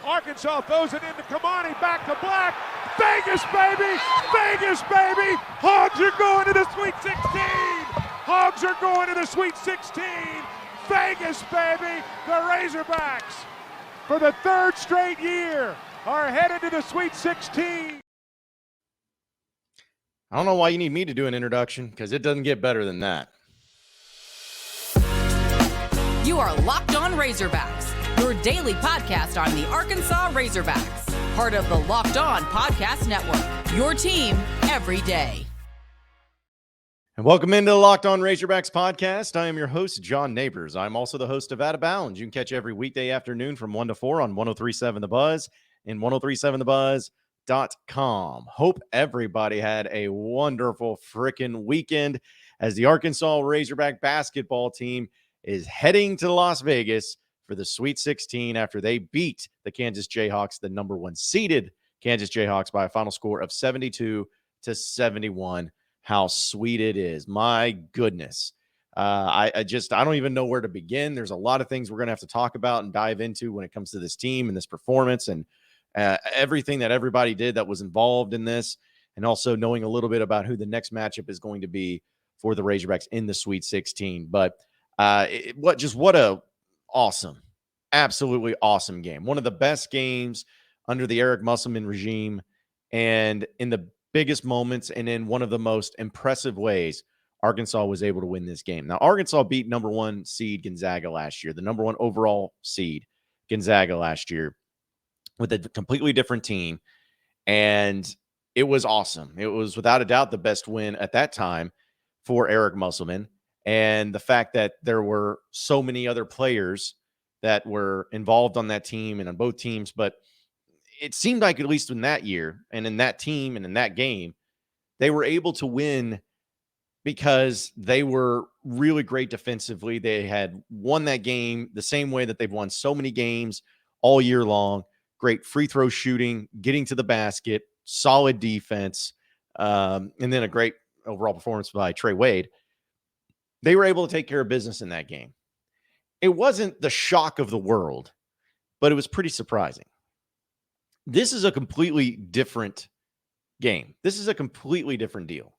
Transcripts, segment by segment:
Arkansas throws it into Kamani, back to Black. Vegas, baby! Vegas, baby! Hogs are going to the Sweet 16! Hogs are going to the Sweet 16! Vegas, baby! The Razorbacks, for the third straight year, are headed to the Sweet 16. I don't know why you need me to do an introduction, because it doesn't get better than that. You are Locked On Razorbacks, your daily podcast on the Arkansas Razorbacks, part of the Locked On Podcast Network, your team every day. And welcome into the Locked On Razorbacks podcast. I am your host, John Nabors. I'm also the host of Out of Bounds. You can catch every weekday afternoon from 1 to 4 on 103.7 The Buzz and 103.7thebuzz.com. Hope everybody had a wonderful freaking weekend as the Arkansas Razorback basketball team is heading to Las Vegas for the Sweet 16 after they beat the Kansas Jayhawks, the number one seeded Kansas Jayhawks, by a final score of 72-71. How sweet it is. My goodness. I don't even know where to begin. There's a lot of things we're going to have to talk about and dive into when it comes to this team and this performance and everything that everybody did that was involved in this, and also knowing a little bit about who the next matchup is going to be for the Razorbacks in the Sweet 16. But what a awesome, absolutely awesome game. One of the best games under the Eric Musselman regime, and in the biggest moments and in one of the most impressive ways, Arkansas was able to win this game. Now, Arkansas beat number one seed Gonzaga last year, the number one overall seed Gonzaga last year, with a completely different team, and it was awesome. It was without a doubt the best win at that time for Eric Musselman. And the fact that there were so many other players that were involved on that team and on both teams, but it seemed like, at least in that year and in that team and in that game, they were able to win because they were really great defensively. They had won that game the same way that they've won so many games all year long. Great free throw shooting, getting to the basket, solid defense, and then a great overall performance by Trey Wade. They were able to take care of business in that game. It wasn't the shock of the world, but it was pretty surprising. This is a completely different game. This is a completely different deal.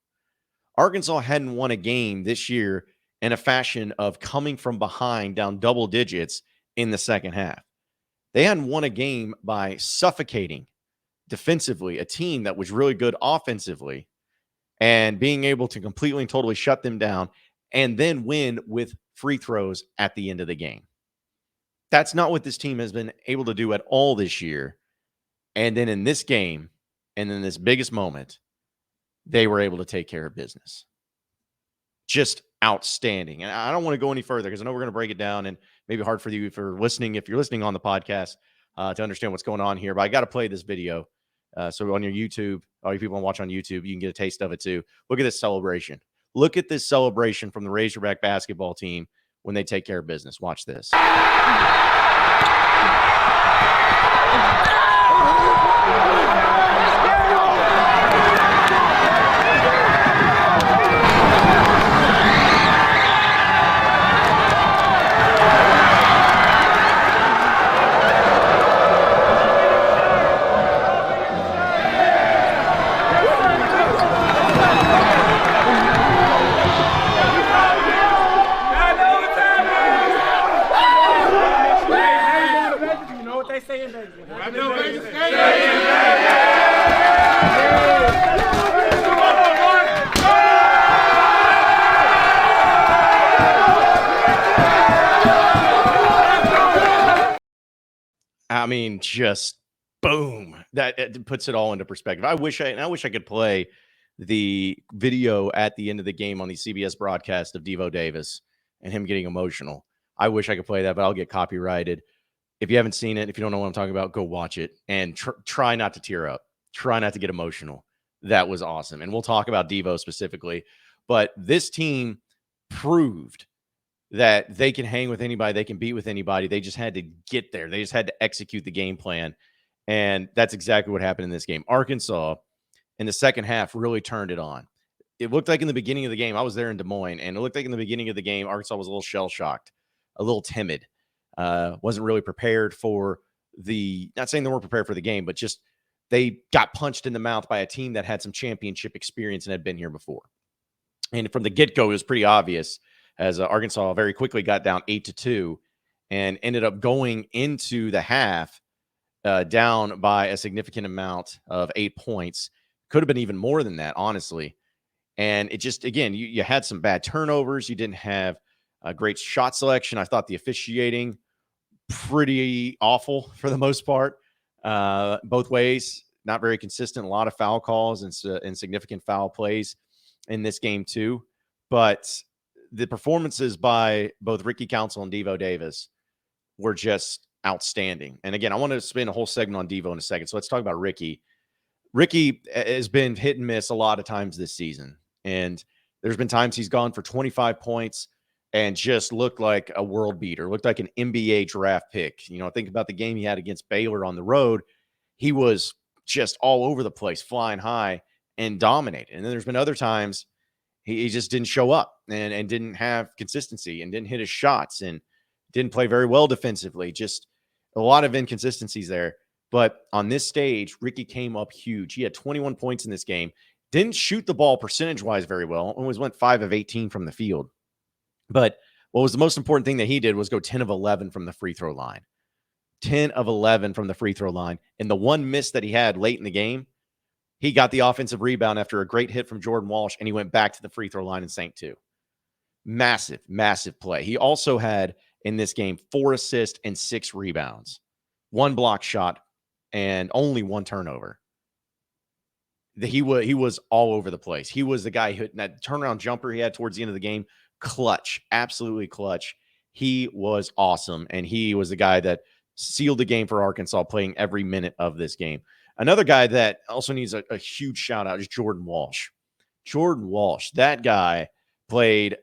Arkansas hadn't won a game this year in a fashion of coming from behind down double digits in the second half. They hadn't won a game by suffocating defensively a team that was really good offensively and being able to completely and totally shut them down and then win with free throws at the end of the game. That's not what this team has been able to do at all this year. And then in this game, and in this biggest moment, they were able to take care of business. Just outstanding. And I don't want to go any further because I know we're going to break it down, and maybe hard for you if you're listening on the podcast to understand what's going on here. But I got to play this video. So on your YouTube, all you people watch on YouTube, you can get a taste of it too. Look at this celebration. Look at this celebration from the Razorback basketball team when they take care of business. Watch this. I mean, just boom. That it puts it all into perspective. I wish I could play the video at the end of the game on the CBS broadcast of Devo Davis and him getting emotional. I wish I could play that, but I'll get copyrighted. If you haven't seen it, if you don't know what I'm talking about, go watch it and try not to tear up. Try not to get emotional. That was awesome. And we'll talk about Devo specifically. But this team proved that they can hang with anybody. They can beat with anybody. They just had to get there. They just had to execute the game plan. And that's exactly what happened in this game. Arkansas, in the second half, really turned it on. It looked like in the beginning of the game, I was there in Des Moines, and it looked like in the beginning of the game, Arkansas was a little shell-shocked, a little timid. Wasn't really prepared for not saying they weren't prepared for the game, but just they got punched in the mouth by a team that had some championship experience and had been here before. And from the get-go, it was pretty obvious as Arkansas very quickly got down 8-2 and ended up going into the half down by a significant amount of 8 points. Could have been even more than that, honestly. And it just, again, you had some bad turnovers. You didn't have a great shot selection. I thought the officiating pretty awful for the most part, both ways. Not very consistent. A lot of foul calls and significant foul plays in this game too. But the performances by both Ricky Council and Devo Davis were just outstanding. And again, I want to spend a whole segment on Devo in a second. So let's talk about Ricky. Ricky has been hit and miss a lot of times this season. And there's been times he's gone for 25 points and just looked like a world beater, looked like an NBA draft pick. Think about the game he had against Baylor on the road. He was just all over the place, flying high and dominated. And then there's been other times he just didn't show up and didn't have consistency and didn't hit his shots and didn't play very well defensively. Just a lot of inconsistencies there. But on this stage, Ricky came up huge. He had 21 points in this game. Didn't shoot the ball percentage-wise very well. Always went 5 of 18 from the field. But what was the most important thing that he did was go 10 of 11 from the free throw line. 10 of 11 from the free throw line. And the one miss that he had late in the game, he got the offensive rebound after a great hit from Jordan Walsh, and he went back to the free throw line and sank 2. Massive, massive play. He also had, in this game, 4 assists and 6 rebounds. 1 block shot and only 1 turnover. He was all over the place. He was the guy who that turnaround jumper he had towards the end of the game. Clutch, absolutely clutch. He was awesome, and he was the guy that sealed the game for Arkansas, playing every minute of this game. Another guy that also needs a huge shout out is Jordan Walsh. Jordan Walsh, that guy played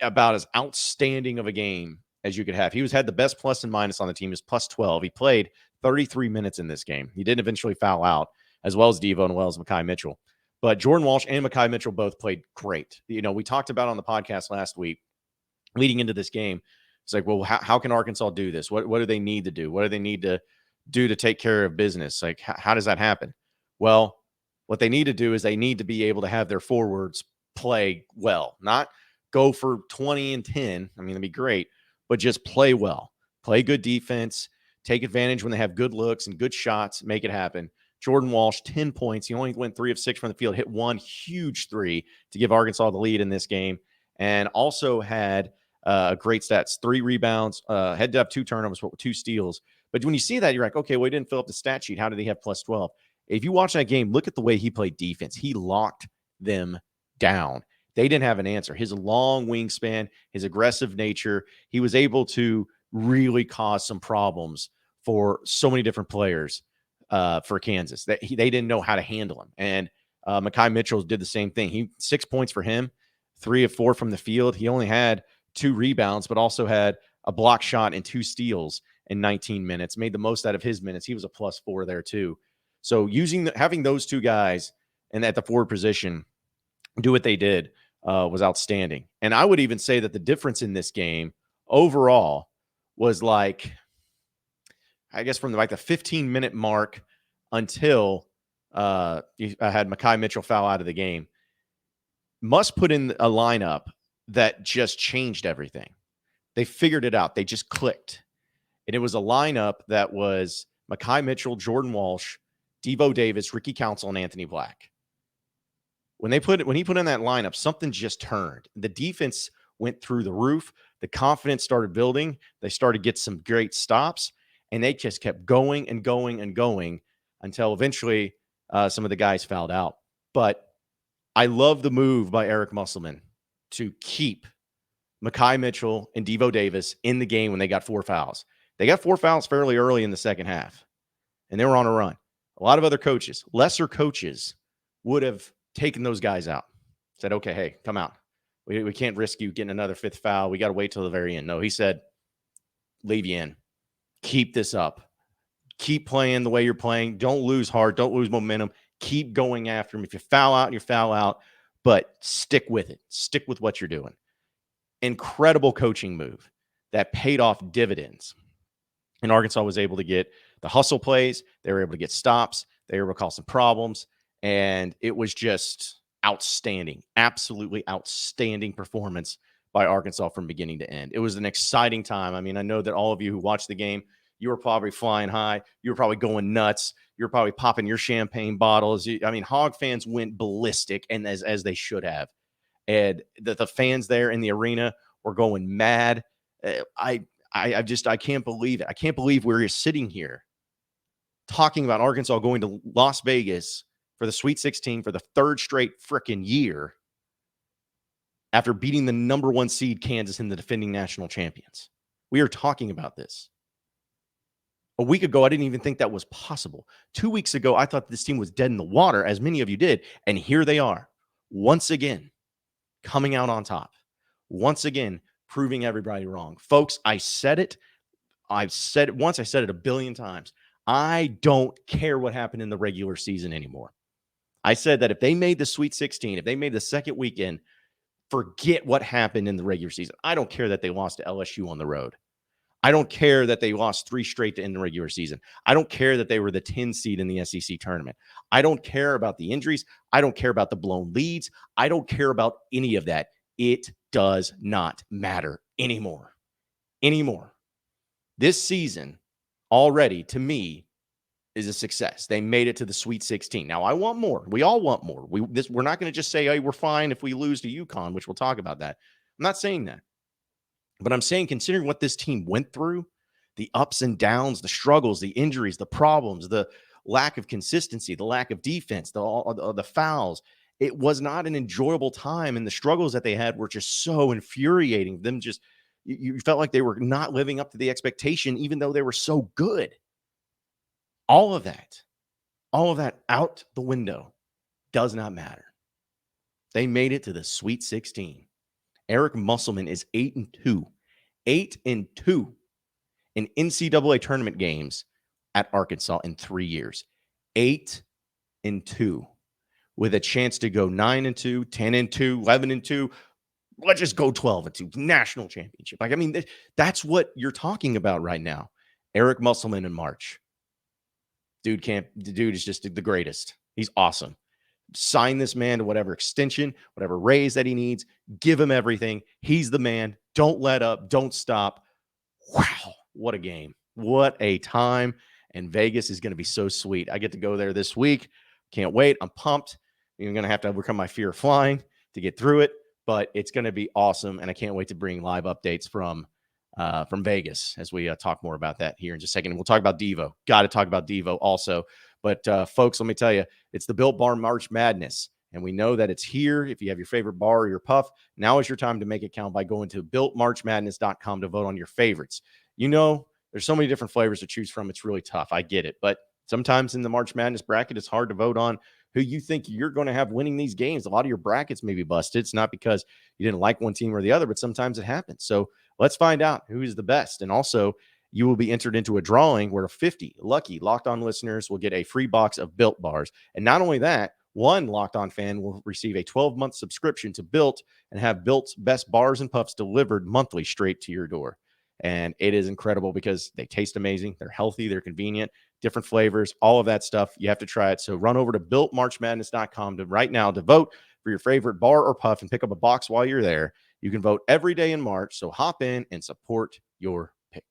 about as outstanding of a game as you could have. He had the best plus and minus on the team, is plus 12. He played 33 minutes in this game. He didn't eventually foul out, as well as Devo and well as Mekhi Mitchell. But Jordan Walsh and Mekhi Mitchell both played great. We talked about on the podcast last week, leading into this game, it's like, well, how can Arkansas do this? What do they need to do? What do they need to do to take care of business? Like, how does that happen? Well, what they need to do is they need to be able to have their forwards play well, not go for 20 and 10. I mean, that'd be great, but just play well, play good defense, take advantage when they have good looks and good shots, make it happen. Jordan Walsh, 10 points. He only went 3 of 6 from the field, hit 1 huge 3 to give Arkansas the lead in this game, and also had great stats, 3 rebounds, had to have 2 turnovers, 2 steals. But when you see that, you're like, okay, well, he didn't fill up the stat sheet. How did he have plus 12? If you watch that game, look at the way he played defense. He locked them down. They didn't have an answer. His long wingspan, his aggressive nature, he was able to really cause some problems for so many different players for Kansas. They didn't know how to handle him. And Mekhi Mitchell did the same thing. 6 points for him, 3 of 4 from the field. He only had 2 rebounds, but also had a block shot and 2 steals in 19 minutes, made the most out of his minutes. He was a plus 4 there too. So having those 2 guys and at the forward position do what they did was outstanding. And I would even say that the difference in this game overall was like, I guess from the 15-minute mark until I had Mekhi Mitchell foul out of the game, must put in a lineup that just changed everything. They figured it out. They just clicked. And it was a lineup that was Mekhi Mitchell, Jordan Walsh, Devo Davis, Ricky Council, and Anthony Black. When he put in that lineup, something just turned. The defense went through the roof. The confidence started building. They started to get some great stops, and they just kept going and going and going until eventually some of the guys fouled out. But I love the move by Eric Musselman to keep Mekhi Mitchell and Devo Davis in the game when they got 4 fouls. They got 4 fouls fairly early in the second half, and they were on a run. A lot of other coaches, lesser coaches, would have taken those guys out. Said, okay, hey, come out. We can't risk you getting another 5th foul. We got to wait till the very end. No, he said, leave you in. Keep this up. Keep playing the way you're playing. Don't lose heart. Don't lose momentum. Keep going after him. If you foul out, you foul out, but stick with it. Stick with what you're doing. Incredible coaching move that paid off dividends. And Arkansas was able to get the hustle plays. They were able to get stops. They were able to cause some problems. And it was just outstanding, absolutely outstanding performance by Arkansas from beginning to end. It was an exciting time. I mean, I know that all of you who watched the game, you were probably flying high. You were probably going nuts. You were probably popping your champagne bottles. I mean, Hog fans went ballistic, and as they should have. And the fans there in the arena were going mad. I can't believe it. I can't believe we're sitting here talking about Arkansas going to Las Vegas for the Sweet 16 for the third straight frickin' year after beating the number 1 seed Kansas and the defending national champions. We are talking about this. A week ago, I didn't even think that was possible. 2 weeks ago, I thought this team was dead in the water, as many of you did. And here they are, once again, coming out on top. Once again, proving everybody wrong. Folks, I said it. I've said it once. I said it a billion times. I don't care what happened in the regular season anymore. I said that if they made the Sweet 16, if they made the second weekend, forget what happened in the regular season. I don't care that they lost to LSU on the road. I don't care that they lost 3 straight to end the regular season. I don't care that they were the 10 seed in the SEC tournament. I don't care about the injuries. I don't care about the blown leads. I don't care about any of that. It does not matter anymore. This season already, to me, is a success. They made it to the Sweet 16. Now, I want more. We all want more. We're not going to just say, hey, we're fine if we lose to UConn, which we'll talk about that. I'm not saying that. But I'm saying, considering what this team went through, the ups and downs, the struggles, the injuries, the problems, the lack of consistency, the lack of defense, the fouls, it was not an enjoyable time. And the struggles that they had were just so infuriating. Them just, you felt like they were not living up to the expectation, even though they were so good. All of that out the window does not matter. They made it to the Sweet 16. Eric Musselman is 8-2. 8-2 in NCAA tournament games at Arkansas in 3 years. 8-2 with a chance to go 9-2, 10-2, 11-2. Let's just go 12-2. National championship. Like, I mean, that's what you're talking about right now. Eric Musselman in March. Dude is just the greatest. He's awesome. Sign this man to whatever extension, whatever raise that he needs. Give him everything. He's the man. Don't let up. Don't stop. Wow. What a game. What a time. And Vegas is going to be so sweet. I get to go there this week. Can't wait. I'm pumped. I'm going to have to overcome my fear of flying to get through it, but it's going to be awesome. And I can't wait to bring live updates from Vegas as we talk more about that here in just a second. And we'll talk about Devo. Got to talk about Devo also. But folks, let me tell you, it's the Built Bar March Madness. And we know that it's here. If you have your favorite bar or your puff, now is your time to make it count by going to builtmarchmadness.com to vote on your favorites. You know, there's so many different flavors to choose from. It's really tough. I get it. But sometimes in the March Madness bracket, it's hard to vote on who you think you're going to have winning these games. A lot of your brackets may be busted. It's not because you didn't like one team or the other, but sometimes it happens. So let's find out who is the best. And also, you will be entered into a drawing where 50 lucky Locked On listeners will get a free box of Built Bars. And not only that, one Locked On fan will receive a 12-month subscription to Built and have Built's best bars and puffs delivered monthly straight to your door. And it is incredible because they taste amazing. They're healthy. They're convenient, different flavors, all of that stuff. You have to try it. So run over to builtmarchmadness.com right now to vote for your favorite bar or puff and pick up a box while you're there. You can vote every day in March. So hop in and support your pick.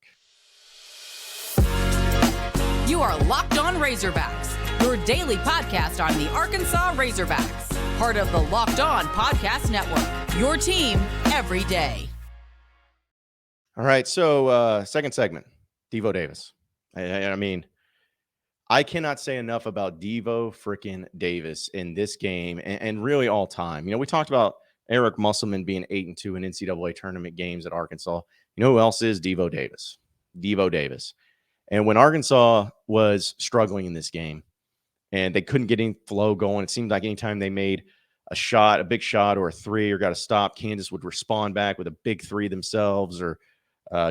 You are Locked On Razorbacks, your daily podcast on the Arkansas Razorbacks, part of the Locked On Podcast Network, your team every day. All right, so second segment, Devo Davis. I mean, I cannot say enough about Devo freaking Davis in this game and really all time. You know, we talked about Eric Musselman being 8-2 in NCAA tournament games at Arkansas. You know who else is? Devo Davis. Devo Davis. And when Arkansas was struggling in this game and they couldn't get any flow going, it seemed like anytime they made a shot, a big shot or a three or got a stop, Kansas would respond back with a big three themselves or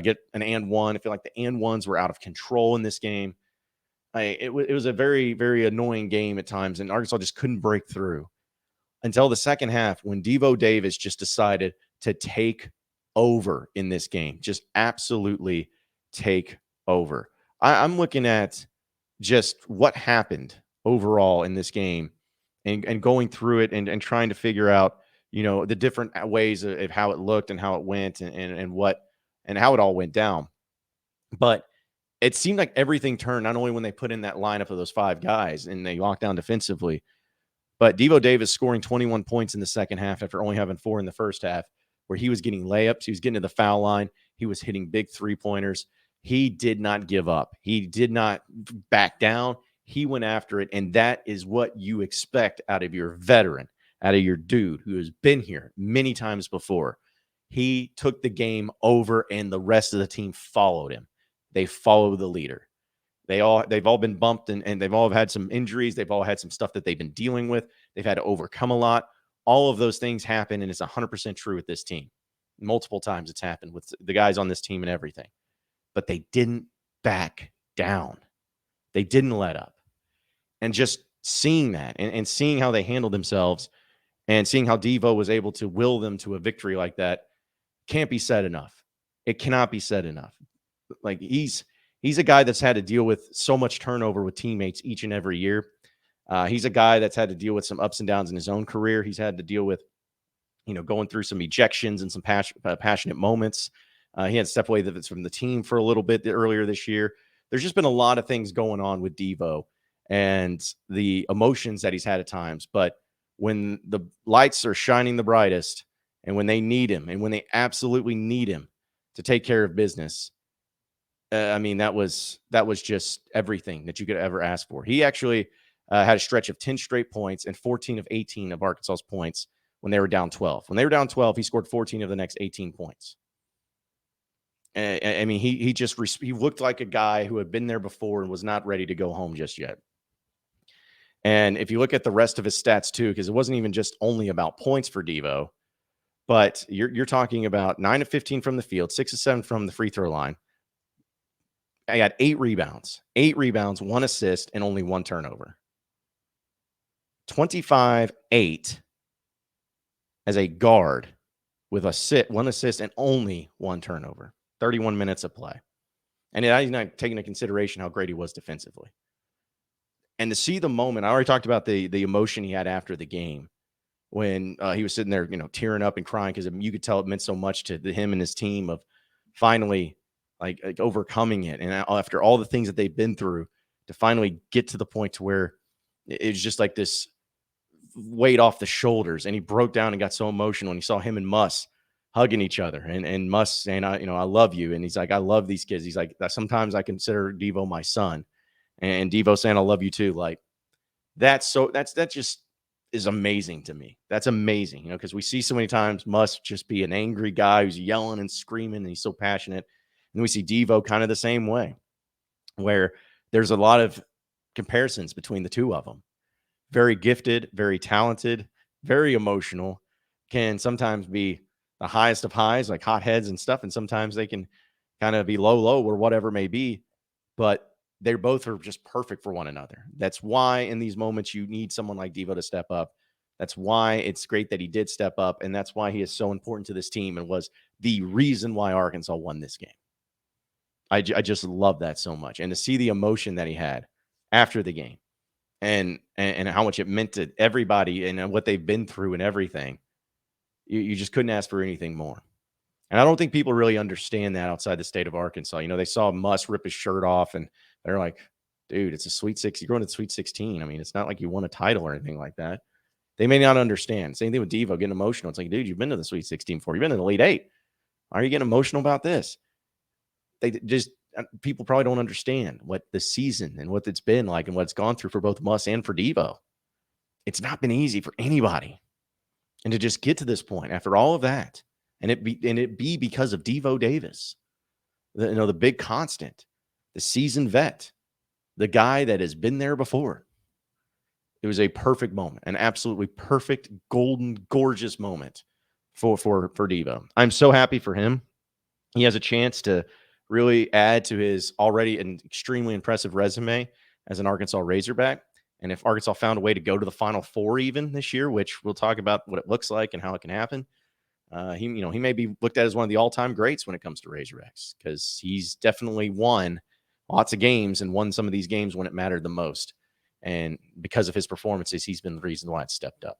get an and one. I feel like the and ones were out of control in this game. It was a very, very annoying game at times, and Arkansas just couldn't break through until the second half when Devo Davis just decided to take over in this game, just absolutely take over. I'm looking at just what happened overall in this game and going through it and trying to figure out, the different ways of how it looked and how it went and what and how it all went down. But it seemed like everything turned not only when they put in that lineup of those 5 guys and they locked down defensively, but Devo Davis scoring 21 points in the second half after only having 4 in the first half, where he was getting layups, he was getting to the foul line, he was hitting big 3-pointers. He did not give up. He did not back down. He went after it, and that is what you expect out of your veteran, out of your dude who has been here many times before. He took the game over, and the rest of the team followed him. They follow the leader. They've all been bumped and they've all had some injuries. They've all had some stuff that they've been dealing with. They've had to overcome a lot. All of those things happen, and it's 100% true with this team. Multiple times it's happened with the guys on this team and everything. But they didn't back down. They didn't let up. And just seeing that and seeing how they handled themselves and seeing how Devo was able to will them to a victory like that can't be said enough. It cannot be said enough. Like he's a guy that's had to deal with so much turnover with teammates each and every year. He's a guy that's had to deal with some ups and downs in his own career. He's had to deal with, going through some ejections and some passionate moments. He had to step away from the team for a little bit earlier this year. There's just been a lot of things going on with Devo and the emotions that he's had at times. But when the lights are shining the brightest and when they need him and when they absolutely need him to take care of business, that was just everything that you could ever ask for. He actually had a stretch of 10 straight points and 14 of 18 of Arkansas's points when they were down 12. When they were down 12, he scored 14 of the next 18 points. He looked like a guy who had been there before and was not ready to go home just yet. And if you look at the rest of his stats too, because it wasn't even just only about points for Devo, but you're talking about 9 of 15 from the field, 6 of 7 from the free throw line. I got 8 rebounds, 1 assist, and only 1 turnover. 25-8 as a guard with 1 assist and only 1 turnover. 31 minutes of play. And he's not taking into consideration how great he was defensively. And to see the moment, I already talked about the emotion he had after the game when he was sitting there, tearing up and crying because you could tell it meant so much to him and his team of finally like overcoming it. And after all the things that they've been through to finally get to the point to where it was just like this weight off the shoulders. And he broke down and got so emotional when he saw him and Muss hugging each other and Muss saying, I love you. And he's like, I love these kids. He's like, sometimes I consider Devo my son. And Devo saying, I love you too. Like that just is amazing to me. That's amazing, because we see so many times Muss just be an angry guy who's yelling and screaming and he's so passionate. And we see Devo kind of the same way, where there's a lot of comparisons between the two of them. Very gifted, very talented, very emotional, can sometimes be the highest of highs, like hot heads and stuff. And sometimes they can kind of be low or whatever it may be. But they both are just perfect for one another. That's why in these moments you need someone like Devo to step up. That's why it's great that he did step up. And that's why he is so important to this team and was the reason why Arkansas won this game. I just love that so much. And to see the emotion that he had after the game and how much it meant to everybody and what they've been through and everything, you just couldn't ask for anything more. And I don't think people really understand that outside the state of Arkansas. They saw Muss rip his shirt off and they're like, dude, it's a Sweet 16. You're going to the Sweet 16. I mean, it's not like you won a title or anything like that. They may not understand. Same thing with Devo getting emotional. It's like, dude, you've been to the Sweet 16 before. You've been in the Elite 8. Why are you getting emotional about this? People probably don't understand what the season and what it's been like and what it's gone through for both Muss and for Devo. It's not been easy for anybody. And to just get to this point after all of that, and it be because of Devo Davis, the big constant, the seasoned vet, the guy that has been there before. It was a perfect moment, an absolutely perfect, golden, gorgeous moment for Devo. I'm so happy for him. He has a chance to really add to his already an extremely impressive resume as an Arkansas Razorback. And if Arkansas found a way to go to the Final Four even this year, which we'll talk about what it looks like and how it can happen, he may be looked at as one of the all-time greats when it comes to Razorbacks, because he's definitely one lots of games and won some of these games when it mattered the most. And because of his performances, he's been the reason why it stepped up.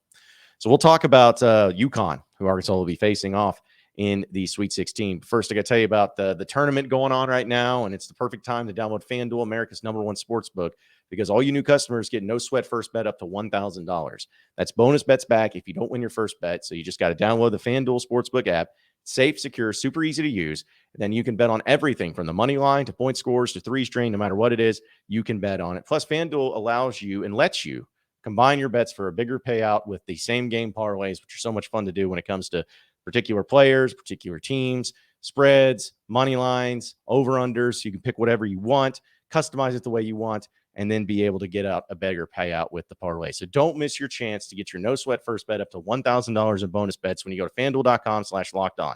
So we'll talk about UConn, who Arkansas will be facing off in the Sweet 16. First, I got to tell you about the tournament going on right now, and it's the perfect time to download FanDuel, America's #1 sportsbook, because all you new customers get no sweat first bet up to $1,000. That's bonus bets back if you don't win your first bet. So you just got to download the FanDuel Sportsbook app. Safe, secure, super easy to use. And then you can bet on everything from the money line to point scores to three string, no matter what it is, you can bet on it. Plus, FanDuel allows you and lets you combine your bets for a bigger payout with the same game parlays, which are so much fun to do when it comes to particular players, particular teams, spreads, money lines, over-unders. You can pick whatever you want, customize it the way you want, and then be able to get out a bigger payout with the parlay. So don't miss your chance to get your no sweat first bet up to $1,000 in bonus bets when you go to FanDuel.com/lockedon.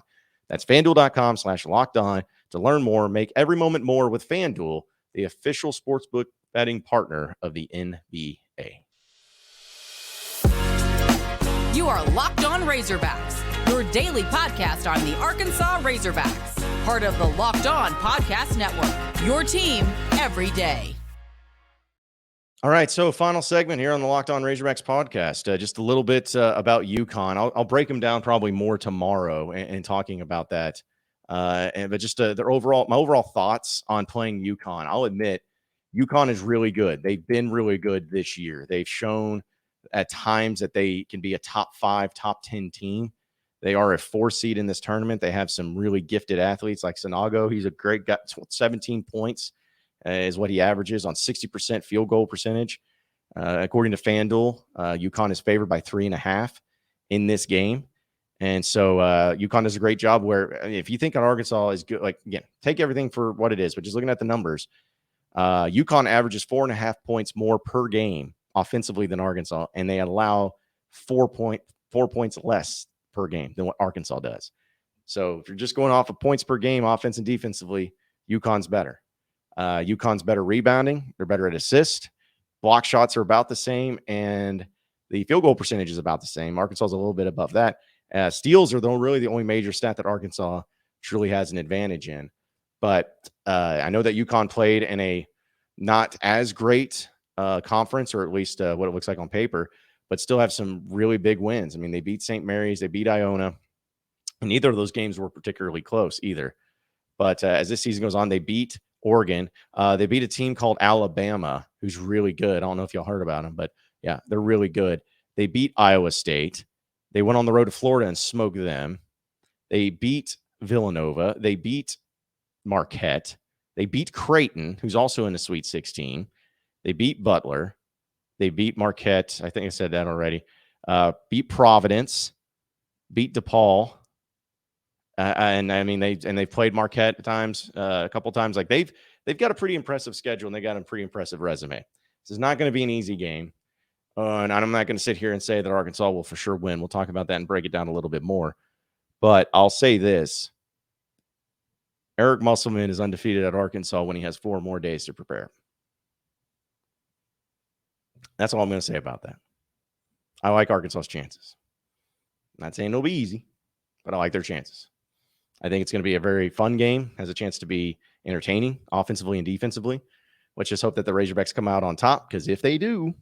That's FanDuel.com/lockedon to learn more. Make every moment more with FanDuel, the official sportsbook betting partner of the NBA. You are Locked On Razorbacks, your daily podcast on the Arkansas Razorbacks, part of the Locked On Podcast Network, your team every day. All right, so final segment here on the Locked On Razorbacks podcast. Just a little bit about UConn. I'll break them down probably more tomorrow and talking about that. But just my overall thoughts on playing UConn. I'll admit, UConn is really good. They've been really good this year. They've shown at times that they can be a top 5, top 10 team. They are a 4 seed in this tournament. They have some really gifted athletes like Sanago. He's a great guy. 17 points is what he averages on 60% field goal percentage. According to FanDuel, UConn is favored by 3.5 in this game. And so UConn does a great job where if you think Arkansas is good, like, again, take everything for what it is, but just looking at the numbers, UConn averages 4.5 points more per game offensively than Arkansas, and they allow 4 points less per game than what Arkansas does. So if you're just going off of points per game, offense and defensively, UConn's better. UConn's better rebounding. They're better at assist. Block shots are about the same, and the field goal percentage is about the same. Arkansas is a little bit above that. Steals are really the only major stat that Arkansas truly has an advantage in. But I know that UConn played in a not as great conference, or at least what it looks like on paper, but still have some really big wins. I mean, they beat St. Mary's, they beat Iona, and neither of those games were particularly close either. But as this season goes on, they beat Oregon. They beat a team called Alabama, who's really good. I don't know if y'all heard about them, but yeah, they're really good. They beat Iowa State. They went on the road to Florida and smoked them. They beat Villanova. They beat Marquette. They beat Creighton, who's also in the Sweet 16. They beat Butler. They beat Marquette. I think I said that already. Beat Providence. Beat DePaul. And I mean, they've played Marquette at times, a couple times. Like they've got a pretty impressive schedule, and they got a pretty impressive resume. This is not going to be an easy game. And I'm not going to sit here and say that Arkansas will for sure win. We'll talk about that and break it down a little bit more. But I'll say this. Eric Musselman is undefeated at Arkansas when he has 4 more days to prepare. That's all I'm going to say about that. I like Arkansas's chances. I'm not saying it'll be easy, but I like their chances. I think it's going to be a very fun game. Has a chance to be entertaining offensively and defensively. Let's just hope that the Razorbacks come out on top, because if they do,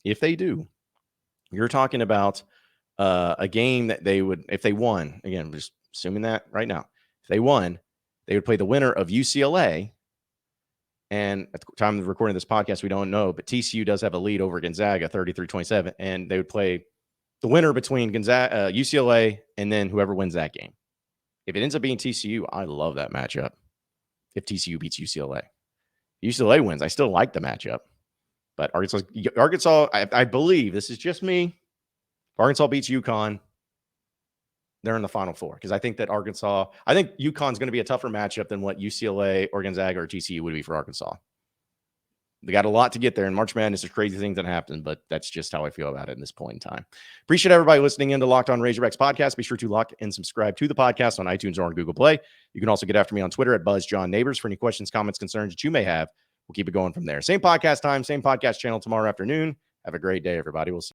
you're talking about a game that they would, if they won, again, I'm just assuming that right now, if they won, they would play the winner of UCLA. And at the time of recording this podcast, we don't know, but TCU does have a lead over Gonzaga, 33-27, and they would play the winner between Gonzaga, UCLA, and then whoever wins that game. If it ends up being TCU, I love that matchup. If TCU beats UCLA. UCLA wins, I still like the matchup. But Arkansas, I believe, this is just me. If Arkansas beats UConn, they're in the Final Four. Because I think that UConn's going to be a tougher matchup than what UCLA or Gonzaga or TCU would be for Arkansas. They got a lot to get there. In March Madness, there's crazy things that happen, but that's just how I feel about it in this point in time. Appreciate everybody listening in to Locked On Razorbacks podcast. Be sure to lock and subscribe to the podcast on iTunes or on Google Play. You can also get after me on Twitter at BuzzJohnNabors for any questions, comments, concerns that you may have. We'll keep it going from there. Same podcast time, same podcast channel tomorrow afternoon. Have a great day, everybody. We'll see you.